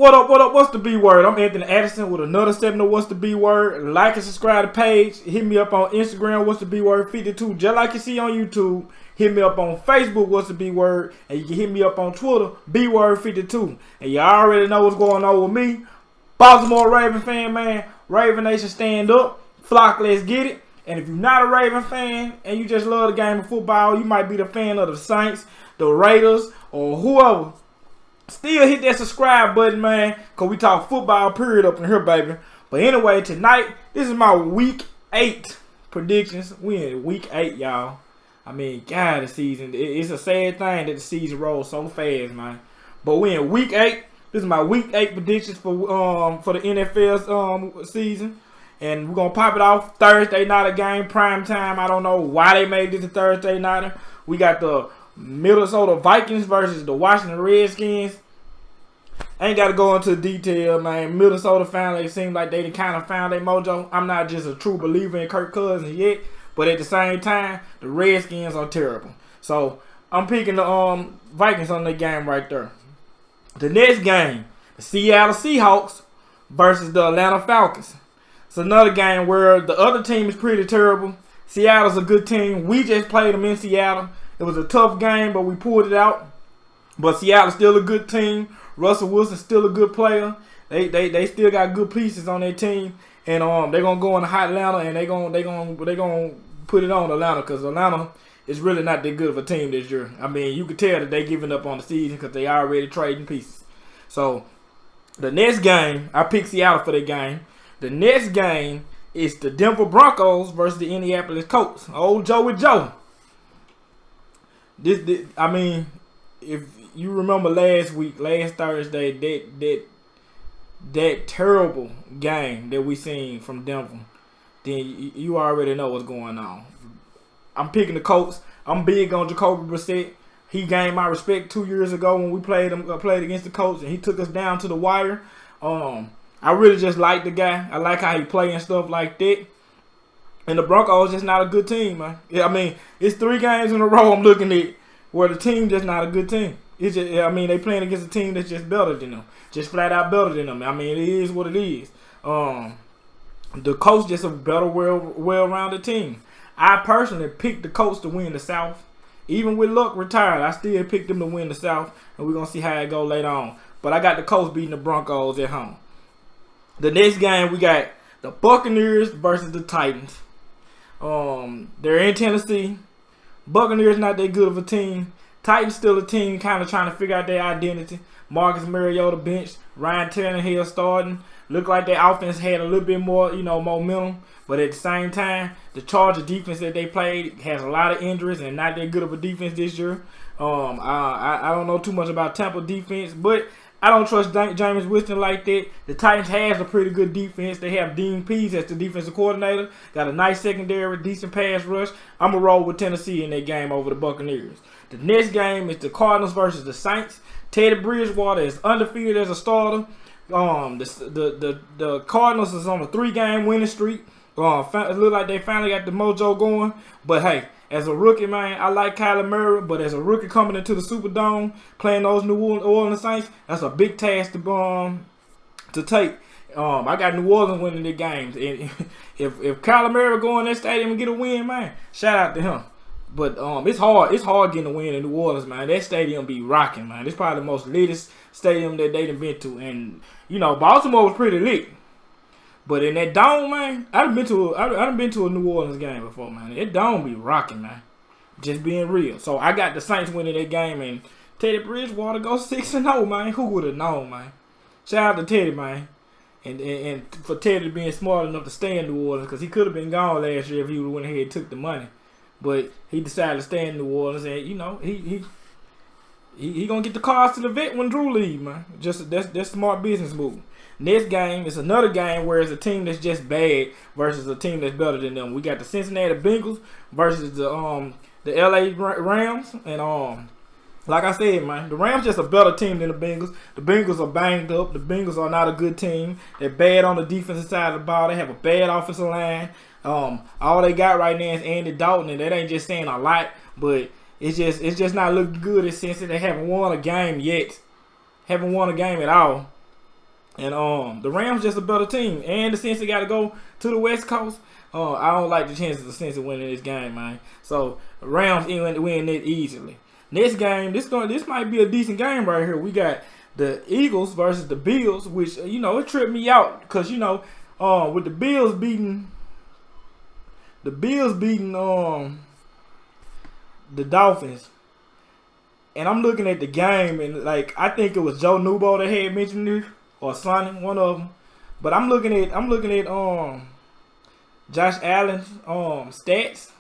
What up, what's the B word? I'm Anthony Addison with another 7 of What's the B word. Like and subscribe to the page. Hit me up on Instagram, What's the B word 52, just like you see on YouTube. Hit me up on Facebook, What's the B word, and you can hit me up on Twitter, B word 52. And you already know what's going on with me. Baltimore Raven fan, man. Raven Nation stand up. Flock, let's get it. And if you're not a Raven fan and you just love the game of football, you might be the fan of the Saints, the Raiders, or whoever. Still hit that subscribe button, man, because we talk football, period, up in here, baby. But anyway, tonight, this is my Week 8 predictions. We in Week 8, y'all. I mean, God, the season, it's a sad thing that the season rolls so fast, man. But we in Week 8. This is my Week 8 predictions for the NFL season. And we're going to pop it off Thursday night a game, prime time. I don't know why they made this a Thursday nighter. We got the Minnesota Vikings versus the Washington Redskins. I ain't got to go into detail, man. Minnesota finally, it seems like they kind of found their mojo. I'm not just a true believer in Kirk Cousins yet, but at the same time, the Redskins are terrible. So I'm picking the Vikings on the game right there. The next game, the Seattle Seahawks versus the Atlanta Falcons. It's another game where the other team is pretty terrible. Seattle's a good team. We just played them in Seattle. It was a tough game, but we pulled it out. But Seattle's still a good team. Russell Wilson's still a good player. They still got good pieces on their team, and they're gonna go in hot Atlanta, and they gonna put it on Atlanta, because Atlanta is really not that good of a team this year. I mean, you could tell that they giving up on the season because they already trading pieces. So the next game, I picked Seattle for that game. The next game is the Denver Broncos versus the Indianapolis Colts. Old Joe with Joe. This, I mean, if you remember last Thursday, that terrible game that we seen from Denver, then you already know what's going on. I'm picking the Colts. I'm big on Jacoby Brissett. He gained my respect 2 years ago when we played against the Colts, and he took us down to the wire. I really just like the guy. I like how he play and stuff like that. And the Broncos just not a good team, man. Yeah, I mean, it's 3 games in a row I'm looking at where the team just not a good team. It's just, I mean, they playing against a team that's just better than them. Just flat out better than them. I mean, it is what it is. The Colts just a better, well-rounded team. I personally picked the Colts to win the South. Even with Luck retired, I still picked them to win the South. And we're going to see how it go later on. But I got the Colts beating the Broncos at home. The next game, we got the Buccaneers versus the Titans. They're in Tennessee. Buccaneers not that good of a team. Titans still a team kind of trying to figure out their identity. Marcus Mariota bench. Ryan Tannehill starting. Looked like their offense had a little bit more, momentum. But at the same time, the Charger defense that they played has a lot of injuries and not that good of a defense this year. I don't know too much about Tampa defense, but I don't trust Jameis Winston like that. The Titans have a pretty good defense. They have Dean Pease as the defensive coordinator. Got a nice secondary, decent pass rush. I'm going to roll with Tennessee in that game over the Buccaneers. The next game is the Cardinals versus the Saints. Teddy Bridgewater is undefeated as a starter. The Cardinals is on a 3-game winning streak. It look like they finally got the mojo going. But hey, as a rookie, man, I like Kyler Murray, but as a rookie coming into the Superdome, playing those New Orleans Saints, that's a big task to take. I got New Orleans winning the games. And if Kyler Murray go in that stadium and get a win, man, shout out to him. But it's hard getting a win in New Orleans, man. That stadium be rocking, man. It's probably the most litest stadium that they've been to. And, Baltimore was pretty lit. But in that dome, man, I've been to a New Orleans game before, man. That dome be rocking, man. Just being real. So I got the Saints winning that game, and Teddy Bridgewater go 6-0, man. Who would have known, man? Shout out to Teddy, man. And for Teddy being smart enough to stay in New Orleans, because he could have been gone last year if he would have went ahead and took the money. But he decided to stay in New Orleans, and he gonna get the cards to the vet when Drew leave, man. That's smart business move. Next game is another game where it's a team that's just bad versus a team that's better than them. We got the Cincinnati Bengals versus the LA Rams, and like I said, man, the Rams just a better team than the Bengals. The Bengals are banged up. The Bengals are not a good team. They're bad on the defensive side of the ball. They have a bad offensive line. All they got right now is Andy Dalton, and that ain't just saying a lot, but it's just not looking good in Cincinnati. They haven't won a game yet. Haven't won a game at all. And the Rams just a better team. And the Cincy got to go to the West Coast. I don't like the chances of Cincy winning this game, man. So Rams win it easily. Next game, this might be a decent game right here. We got the Eagles versus the Bills, which it tripped me out because with the Bills beating the Dolphins. And I'm looking at the game, and I think it was Joe Nubo that had mentioned this, or Sonny, one of them. But I'm looking at Josh Allen's stats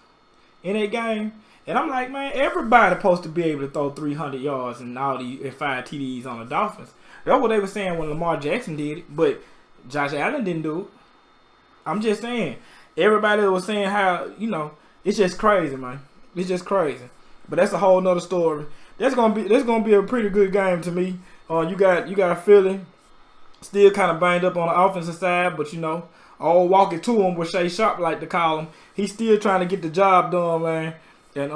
in that game, and I'm like, man, everybody supposed to be able to throw 300 yards and 5 TDs on the Dolphins. That's what they were saying when Lamar Jackson did it, but Josh Allen didn't do it. I'm just saying, everybody was saying how it's just crazy, man. It's just crazy. But that's a whole nother story. That's gonna be a pretty good game to me. You got Philly still kind of banged up on the offensive side, but all walking to him with Shay Sharp, like to call him. He's still trying to get the job done, man. And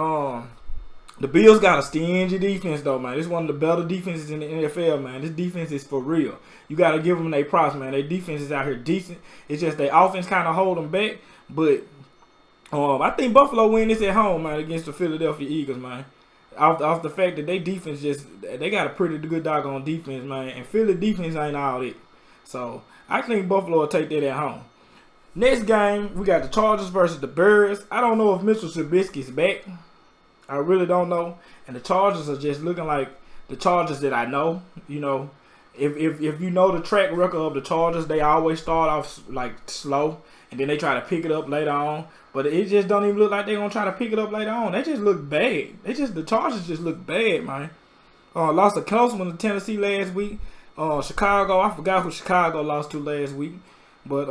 the Bills got a stingy defense though, man. This is one of the better defenses in the NFL, man. This defense is for real. You got to give them their props, man. Their defense is out here decent. It's just their offense kind of hold them back, but I think Buffalo win this at home, man, against the Philadelphia Eagles, man. Off the fact that they defense they got a pretty good doggone defense, man. And Philly defense ain't all it. So I think Buffalo will take that at home. Next game, we got the Chargers versus the Bears. I don't know if Mitchell Trubisky's back. I really don't know. And the Chargers are just looking like the Chargers that I know. If you know the track record of the Chargers, they always start off slow, and then they try to pick it up later on. But it just don't even look like they're gonna try to pick it up later on. They just look bad. The Chargers just look bad, man. Lost a close one to Tennessee last week. Chicago, I forgot who Chicago lost to last week. But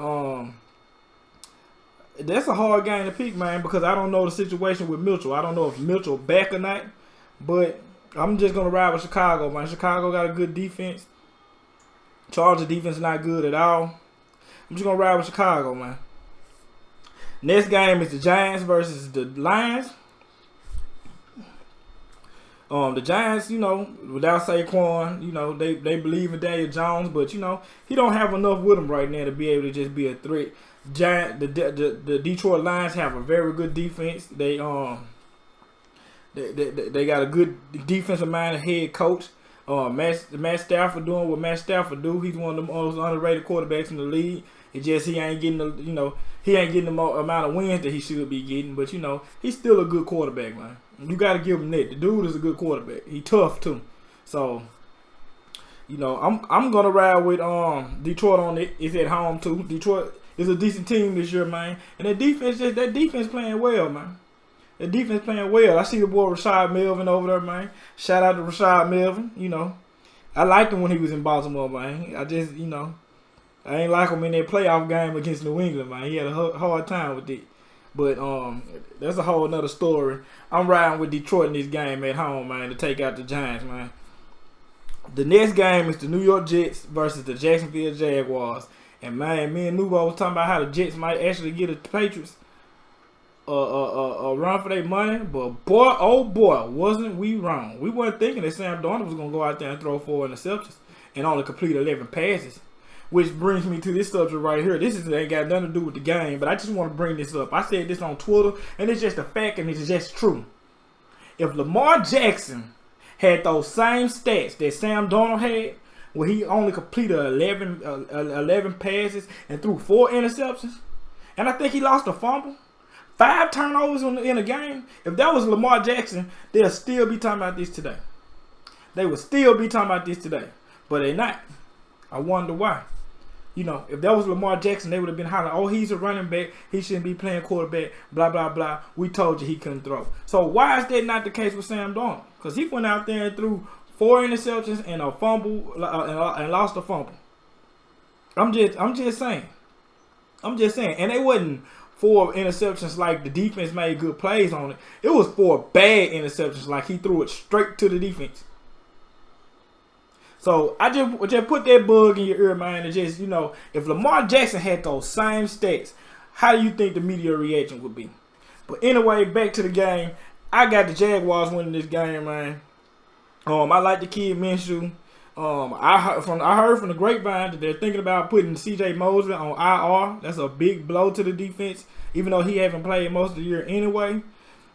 that's a hard game to pick, man, because I don't know the situation with Mitchell. I don't know if Mitchell back or not. But I'm just gonna ride with Chicago, man. Chicago got a good defense. Chargers defense not good at all. I'm just gonna ride with Chicago, man. Next game is the Giants versus the Lions. The Giants, without Saquon, they believe in Daniel Jones, but he don't have enough with him right now to be able to just be a threat. The Detroit Lions have a very good defense. They got a good defensive minded head coach. Matt Stafford doing what Matt Stafford do. He's one of the most underrated quarterbacks in the league. It's just he ain't getting the amount of wins that he should be getting. But he's still a good quarterback, man. You got to give him that. The dude is a good quarterback. He tough too. So I'm gonna ride with Detroit on it. It's at home too. Detroit is a decent team this year, man. And that defense playing well, man. The defense playing well. I see the boy Rashad Melvin over there, man. Shout out to Rashad Melvin. I liked him when he was in Baltimore, man. I just, I ain't like him in that playoff game against New England, man. He had a hard time with it. But that's a whole nother story. I'm riding with Detroit in this game at home, man, to take out the Giants, man. The next game is the New York Jets versus the Jacksonville Jaguars. And, man, me and Nubo was talking about how the Jets might actually get the Patriots a run for their money, but boy, oh boy, wasn't we wrong. We weren't thinking that Sam Darnold was going to go out there and throw 4 interceptions and only complete 11 passes. Which brings me to this subject right here. This ain't got nothing to do with the game, but I just want to bring this up. I said this on Twitter, and it's just a fact, and it's just true. If Lamar Jackson had those same stats that Sam Darnold had, where he only completed 11 passes and threw 4 interceptions, and I think he lost a fumble, 5 turnovers in a game. If that was Lamar Jackson, they'll still be talking about this today. They would still be talking about this today, but they're not. I wonder why. If that was Lamar Jackson, they would have been hollering, oh, he's a running back. He shouldn't be playing quarterback, blah, blah, blah. We told you he couldn't throw. So why is that not the case with Sam Darnold? Because he went out there and threw 4 interceptions and a fumble and lost a fumble. I'm just saying. And they wasn't 4 interceptions like the defense made good plays on it. It was 4 bad interceptions like he threw it straight to the defense. So I just put that bug in your ear, man, and just, if Lamar Jackson had those same stats, how do you think the media reaction would be? But anyway, back to the game. I got the Jaguars winning this game, man. I like the kid Minshew. I heard from the grapevine that they're thinking about putting C.J. Mosley on IR. That's a big blow to the defense, even though he haven't played most of the year anyway.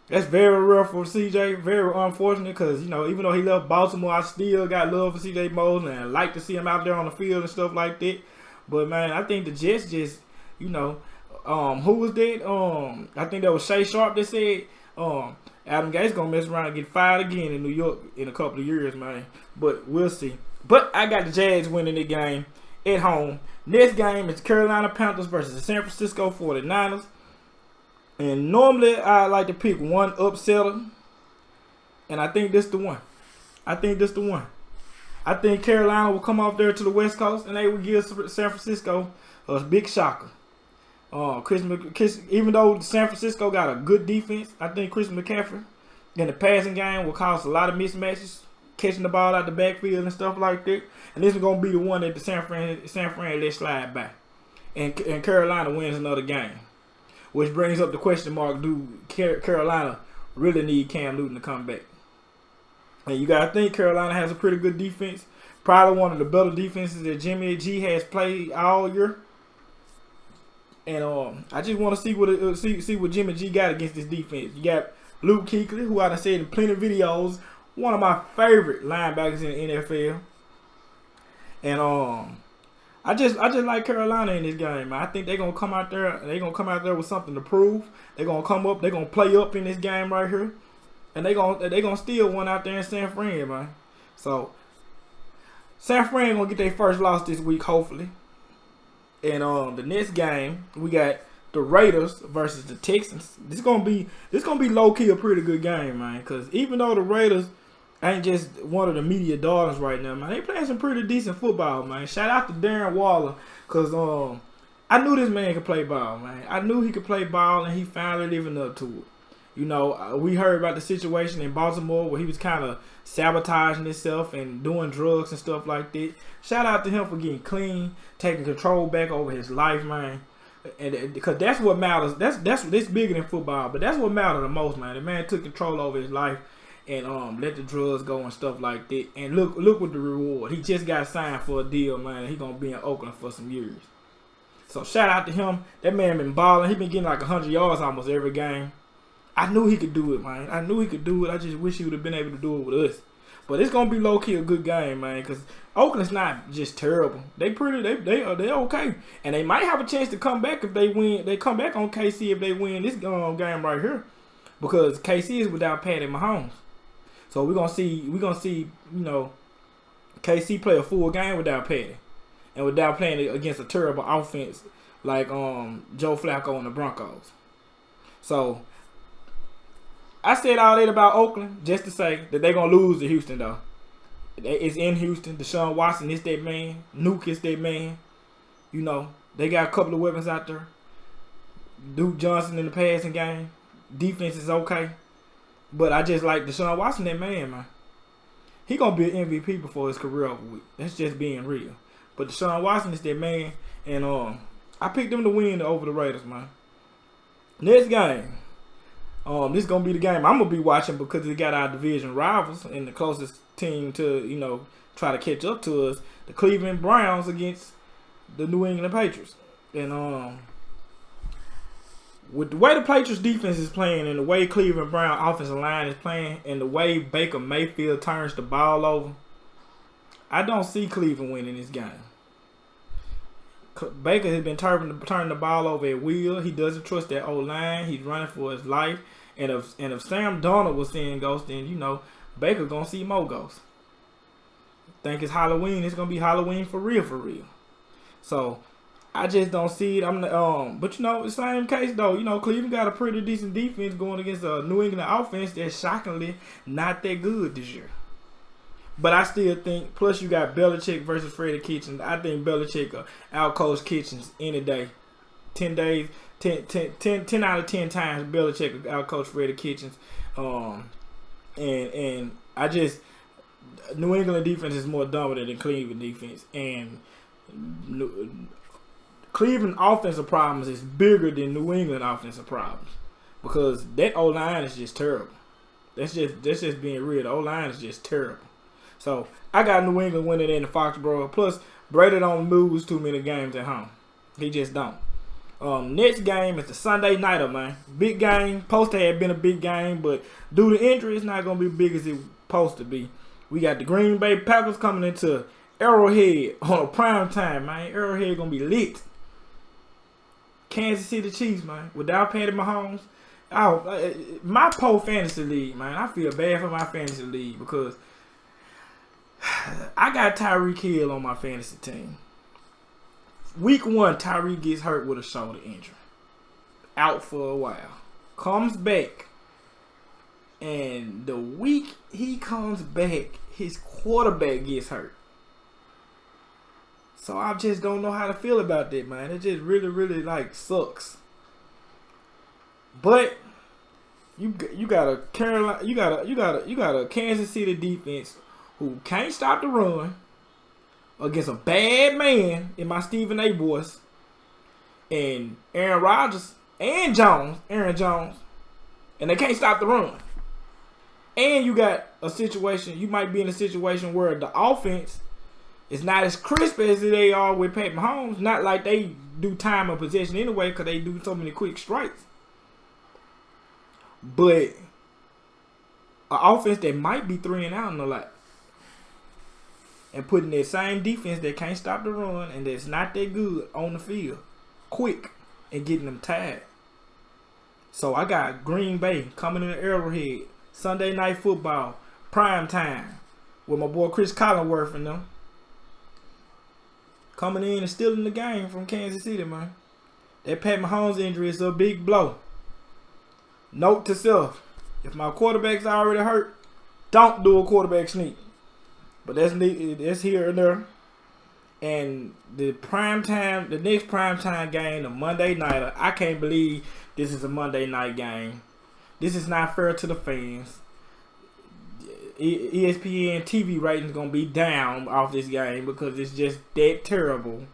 That's very rough for C.J. Very unfortunate because, you know, even though he left Baltimore, I still got love for C.J. Mosley and like to see him out there on the field and stuff like that. But, man, I think the Jets just, you know, who was that? I think that was Shay Sharp that said Adam Gates going to mess around and get fired again in New York in a couple of years, man. But we'll see. But I got the Jags winning the game at home. Next game is Carolina Panthers versus the San Francisco 49ers. And normally I like to pick one upsetter. And I think this the one. I think Carolina will come off there to the West Coast and they will give San Francisco a big shocker. Even though San Francisco got a good defense, I think Chris McCaffrey in the passing game will cause a lot of mismatches, catching the ball out the backfield and stuff like that. And this is going to be the one that the San Fran let slide by. And Carolina wins another game. Which brings up the question mark, do Carolina really need Cam Newton to come back? And you got to think Carolina has a pretty good defense. Probably one of the better defenses that Jimmy G has played all year. And I just want to see what Jimmy G got against this defense. You got Luke Kuechly, who I done said in plenty of videos, one of my favorite linebackers in the NFL. And I just like Carolina in this game, man. I think they're gonna come out there with something to prove. They're gonna come up, they're gonna play up in this game right here. And they're gonna steal one out there in San Fran, man. So San Fran gonna get their first loss this week, hopefully. And the next game we got the Raiders versus the Texans. This gonna be low key a pretty good game, man. Cause even though the Raiders ain't just one of the media darlings right now, man, they playing some pretty decent football, man. Shout out to Darren Waller, cause I knew this man could play ball, man. I knew he could play ball, and he finally living up to it. You know, we heard about the situation in Baltimore where he was kind of sabotaging himself and doing drugs and stuff like that. Shout out to him for getting clean, taking control back over his life, man. And because that's what matters. That's bigger than football, but that's what matters the most, man. The man took control over his life and let the drugs go and stuff like that. And look with the reward. He just got signed for a deal, man. He gonna be in Oakland for some years. So shout out to him. That man been balling. He been getting like 100 yards almost every game. I knew he could do it, man. I knew he could do it. I just wish he would have been able to do it with us. But it's gonna be low key a good game, man. Cause Oakland's not just terrible. They okay, and they might have a chance to come back if they win. They come back on KC if they win this game right here, because KC is without Patty Mahomes. So we're gonna see. You know, KC play a full game without Patty, and without playing against a terrible offense like Joe Flacco and the Broncos. So I said all that about Oakland just to say that they're going to lose to Houston, though. It's in Houston. Deshaun Watson is that man. Nuke is that man. You know, they got a couple of weapons out there. Duke Johnson in the passing game. Defense is okay. But I just like Deshaun Watson, that man. He going to be an MVP before his career over with. That's just being real. But Deshaun Watson is that man. And I picked them to win over the Raiders, man. Next game. This is going to be the game I'm going to be watching because it got our division rivals and the closest team to, you know, try to catch up to us, the Cleveland Browns against the New England Patriots. And with the way the Patriots defense is playing and the way Cleveland Brown offensive line is playing and the way Baker Mayfield turns the ball over, I don't see Cleveland winning this game. Baker has been turning the ball over at will. He doesn't trust that O-line. He's running for his life. And if Sam Darnold was seeing ghosts, then, you know, Baker going to see more ghosts. Think it's Halloween. It's going to be Halloween for real. So, I just don't see it. But, you know, the same case, though. You know, Cleveland got a pretty decent defense going against a New England offense that's shockingly not that good this year. But I still think, plus you got Belichick versus Freddie Kitchens. I think Belichick will outcoach Kitchens any day. 10 out of 10 times Belichick will outcoach Freddie Kitchens. And I just, New England defense is more dominant than Cleveland defense. And Cleveland offensive problems is bigger than New England offensive problems. Because that O-line is just terrible. That's just being real. The O-line is just terrible. So I got New England winning in the Foxborough. Plus, Brady don't lose too many games at home. He just don't. Next game is the Sunday nighter, man. Big game. Supposed to have been a big game, but due to injury, it's not gonna be big as it's supposed to be. We got the Green Bay Packers coming into Arrowhead on a prime time, man. Arrowhead gonna be lit. Kansas City Chiefs, man. Without Patty Mahomes. My Poe Fantasy League, man. I feel bad for my fantasy league because I got Tyreek Hill on my fantasy team. Week 1, Tyreek gets hurt with a shoulder injury. Out for a while. Comes back. And the week he comes back, his quarterback gets hurt. So I just don't know how to feel about that, man. It just really, really like sucks. But you got a Carolina, you got a Kansas City defense who can't stop the run against a bad man in my Stephen A. voice, and Aaron Rodgers and Aaron Jones, and they can't stop the run. And you got a situation, you might be in a situation where the offense is not as crisp as they are with Pat Mahomes. Not like they do time of possession anyway, because they do so many quick strikes. But an offense that might be 3-and-out in the lot, and putting that same defense that can't stop the run and that's not that good on the field, quick, and getting them tired. So I got Green Bay coming in the Arrowhead, Sunday Night Football, prime time, with my boy Chris Collinsworth and them coming in and stealing the game from Kansas City, man. That Pat Mahomes injury is a big blow. Note to self: if my quarterback's already hurt, don't do a quarterback sneak. But that's here and there. And the next primetime game, the Monday nighter, I can't believe this is a Monday night game. This is not fair to the fans. ESPN TV ratings gonna be down off this game because it's just that terrible.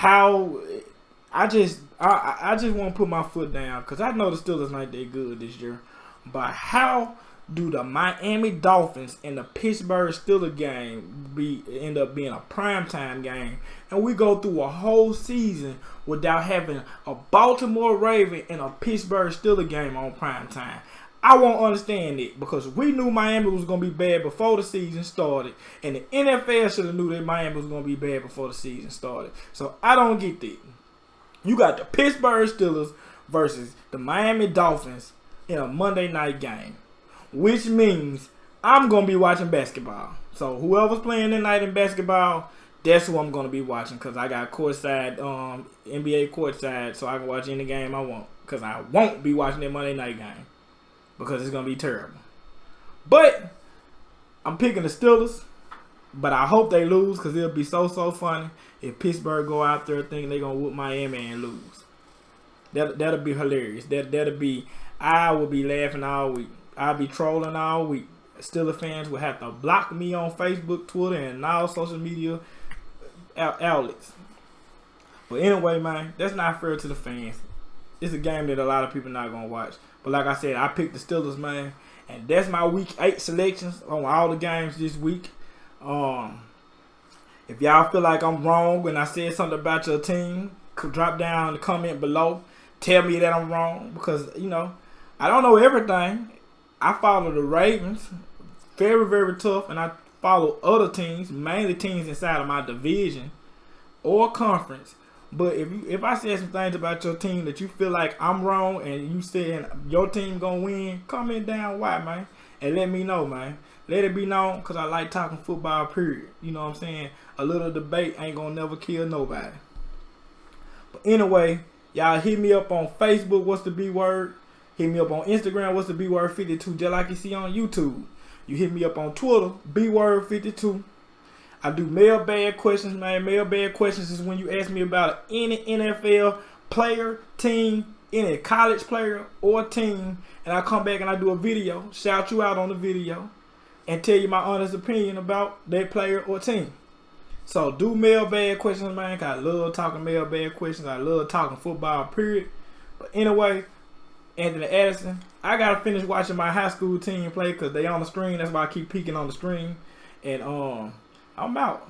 I just want to put my foot down because I know the Steelers not that good this year. But how do the Miami Dolphins and the Pittsburgh Steelers game end up being a primetime game, and we go through a whole season without having a Baltimore Raven and a Pittsburgh Steelers game on primetime? I won't understand it because we knew Miami was going to be bad before the season started, and the NFL should have knew that Miami was going to be bad before the season started. So I don't get that. You got the Pittsburgh Steelers versus the Miami Dolphins in a Monday night game, which means I'm going to be watching basketball. So whoever's playing tonight in basketball, that's who I'm going to be watching because I got courtside, NBA courtside, so I can watch any game I want because I won't be watching that Monday night game because it's going to be terrible. But I'm picking the Steelers, but I hope they lose because it'll be so funny if Pittsburgh go out there thinking they're going to whoop Miami and lose. That'll be hilarious. I will be laughing all week. I'll be trolling all week. Steelers fans will have to block me on Facebook, Twitter, and all social media outlets. But anyway, man, that's not fair to the fans. It's a game that a lot of people not going to watch. But like I said, I picked the Steelers, man. And that's my week 8 selections on all the games this week. If y'all feel like I'm wrong and I said something about your team, drop down in the comment below. Tell me that I'm wrong because, I don't know everything. I follow the Ravens. Very, very tough. And I follow other teams, mainly teams inside of my division or conference. But if I said some things about your team that you feel like I'm wrong and you saying your team gonna win, comment down why, man. And let me know, man. Let it be known because I like talking football, period. You know what I'm saying? A little debate ain't gonna never kill nobody. But anyway, y'all hit me up on Facebook, what's the Bword? Hit me up on Instagram, what's the Bword 52, just like you see on YouTube. You hit me up on Twitter, Bword 52. I do mailbag questions, man. Mailbag questions is when you ask me about any NFL player, team, any college player or team, and I come back and I do a video, shout you out on the video, and tell you my honest opinion about that player or team. So do mailbag questions, man, because I love talking mailbag questions. I love talking football, period. But anyway, Anthony Addison, I got to finish watching my high school team play because they on the screen. That's why I keep peeking on the screen. And I'm out.